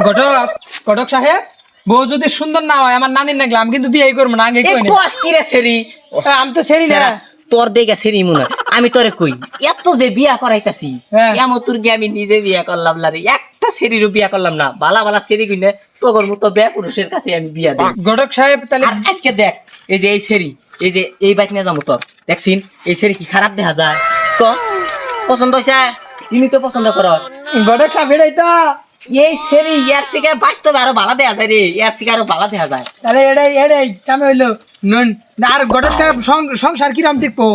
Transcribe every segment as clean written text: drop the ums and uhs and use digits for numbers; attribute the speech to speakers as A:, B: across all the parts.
A: ঘটক ঘটক সাহেব, বউ যদি সুন্দর না হয় আমার নানির নাগলে আমি কিন্তু বিয়ে করবো না। আগে কই না
B: বস কি রে সেরি,
A: আমি তো সেরি না।
B: তোর দেখে সেরি মনে আমি তোরে কই এত যে বিয়া করাইতাছি এমন তোর গিয়ে আমি নিজে বিয়া করলাম না রে, একটা সেরিরও বিয়া করলাম না। বালা বালা সেরি কিনে তোর মতো বে পুরুষের কাছে আমি বিয়া দিই।
A: ঘটক সাহেব তাহলে
B: আর আজকে দেখ এই যে এই সেরি, এই যে এই বাইক নিয়ে যাবো তোর, দেখছিন এই সেরি কি খারাপ দেখা যায়? তো পছন্দ হয়েছে? তুমি তো পছন্দ করো।
A: ঘটক সাহেব এটাই তো
B: এই সেরি ইয়ার থেকে বাস্তবে আরো ভালো দেখা যায় রে, ইয়ার থেকে আরো ভালো দেখা যায়।
A: তাহলে এটাই কামে হইলো নুন। আর ঘটক সাহেব সংসার কিরাম টিকবো?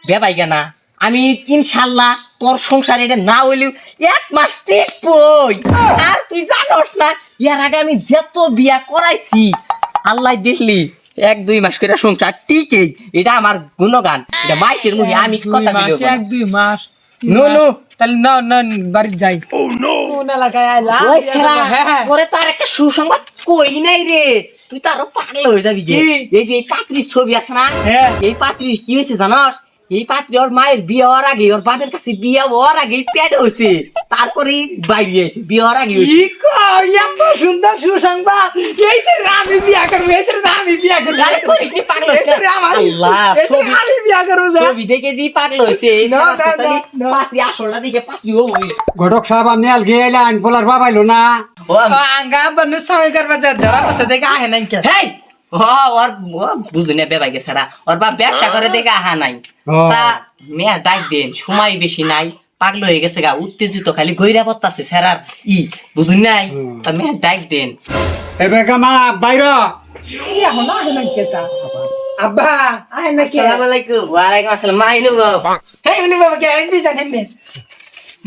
B: বেবাই না আমি ইনশাল্লাহ তোর সংসার এটা না হইলেও 1 মাস টিকবই। আর তুই জানোস না ইয়ার আগে আমি যত বিয়া করাইছি আল্লাহ দেখলি 1-2 মাস করে সংসার টিকেই, এটা আমার গুণগান, এটা মাইশের মুখে আমি কথা বলি।
A: 1-2 মাস
B: নো নো
A: তাহলে না না বাড়ি যাই। কোন এলাকায় আইলা?
B: ওই ছেলা
A: হ্যাঁ।
B: পরে তার একটা সুসংবাদ কই নাই রে, তুই তো আরো পাগল হয়ে যাবি গে। এই যে এই পাত্রীর ছবি আছে না, এই পাত্রীর কি হয়েছে জানোস? এই পাত্রী ওর মায়ের বিয়ে হওয়ার আগে, ওর বাপের কাছে বিয়ে হওয়ার আগে পেট হয়েছে, তারপরে বাইরে হয়েছে, বিয়ে হওয়ার আগে হয়েছে।
A: কি কই এত সুন্দর সুসংবাদ? এই সে আমি বিয়া করব, এই সে আমি বিয়া করব।
B: আরে কইস নি পাগল
A: এই
B: হইছে।
A: সে আমার
B: আল্লাহ
A: এই সে আমি বিয়া করব যা।
B: ছবি দেখে যে পাগল হইছে, এই
A: না,
B: সারা
A: না,
B: তালি
A: না।
B: পাত্রী আসলটা দেখে পাত্রী হই।
C: ঘটক সাহেব আপনি আলগে এলেন বলার বাবাইলো না।
B: ও
A: আঙ্গা বনু সময় করবা যা ধরা পয়সা দেখে আহে নাই কে?
B: হেই ওর বুঝলি না বেবাইকে সারা ওর বাপ ব্যবসা করে দেখে আহা নাই।
C: ও।
B: তা মেয়া ডাক দেন, সময় বেশি নাই, পাগল হয়ে গেছে গা, উত্তেজিত খালি গইরা পড়তাছে স্যার ই বুঝুন নাই। তা মেয়া ডাক দেন।
C: এবে কামা বাইর
A: এখন আহে নাই কে তা? আব্বা আহে নাই কে?
B: আসসালামু আলাইকুম। ওয়ালাইকুম আসসালাম। মাইনু গো
A: হেই উনি বাবা কে আইবি জানেন নে?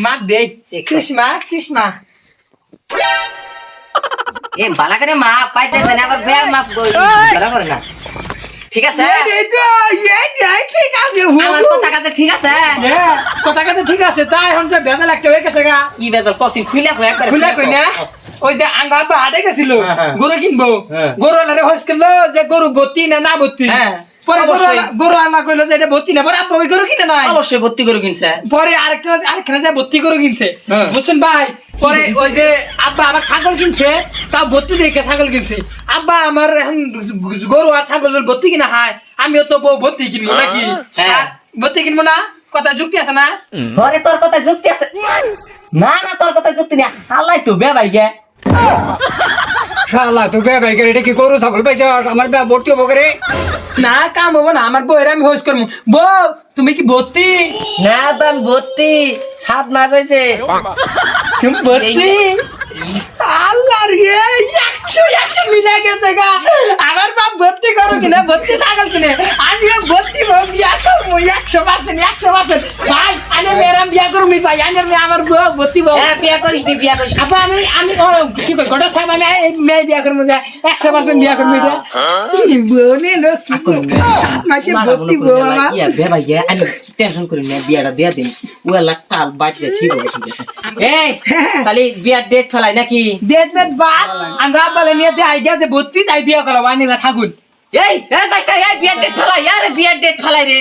A: মা দে চশমা
B: এ বালা করে মা পাইছে না, আবার বে মা ধরা করে না। ঠিক আছে
A: এই তো এই ঠিক আছে
B: আমার কথা কাছে ঠিক আছে।
A: কথা কথা ঠিক আছে তাই এখন তো বেজাল একটা হয়ে গেছে গা।
B: কি বেজাল কসিন খুইলা কই একবার
A: খুলে কই না ওই যে আঙ্গা আব্বা হাটে গেছিল
B: হ্যাঁ।
A: গরু কিনবো,
B: হ্যাঁ।
A: গরু আলারে হইস করলো যে গরু ভর্তি না ভর্তি।
B: হ্যাঁ,
A: পরে
B: অবশ্যই।
A: গরু আলা কইলো যে এটা ভর্তি না, পরে আপনি ওই গরু কিনে নাই।
B: অবশ্যই ভর্তি করে কিনছে।
A: পরে আরেকখানে যে ভর্তি গরু কিনছে
B: হ্যাঁ।
A: বুঝছেন ভাই। পরে ওই যে আব্বা আমার ছাগল কিনছে, তাও ভর্তি দেখে ছাগল কিনছে। আব্বা আমার এখন গরু আর ছাগল ভর্তি কিনা হয়, আমিও তো ভর্তি কিনবো নাকি?
B: হ্যাঁ।
A: ভর্তি কিনবো না, কথা যুক্তি আছে না?
B: ঘরে তোর কথা যুক্তি আছে? না না তোর কথা যুক্তি নেই, আল্লাহ তো বেবাই গে।
C: শালা তো বে ভাই এটা কি করু সকল পয়সা আমার বে ভর্তি হবো করে।
A: না কাম হবো না, আমার বউয়ের আমি হোস করবো। বউ তুমি কি ভর্তি?
B: না বাম ভর্তি 7 মাস হয়েছে।
A: তুমি ভর্তি? আল্লাহ রে 100 মিলে গেছে গা। আমার বাপ ভর্তি করো কিনা, ভর্তি ছাগল কিনে, আমিও ভর্তি বিয়া করবো 100%। ভাই আমি মেয়েরাম বিয়া করবো ভাই, আমার বউ ভর্তি বউ।
B: হ্যাঁ বিয়া করিস নি, বিয়া করিস নি।
A: আপা আমি কি কই ঘটক সাহেব আমি মেয়ে বিয়া করবো যা 100% বিয়া করবো এটা। বলে নো কি মাসে ভর্তি বউ আমার।
B: ইয়া বেবাই গে, আমি টেনশন করি না, বিয়াটা দিয়া দিন। ওলা কাল বাজে ঠিক হবে, ঠিক আছে। এই তাহলে বিয়ার ডেট ফলাই নাকি?
A: দেশ মেট বাদ আঙ্গা বলে নিয়ে যে আইডিয়া যে ভর্তি তাই বিয়া করা বানি না থাকুন।
B: এই যাস না, এই বিয়ার ডেট ফলাই, আরে বিয়ার ডেট ফলাই রে।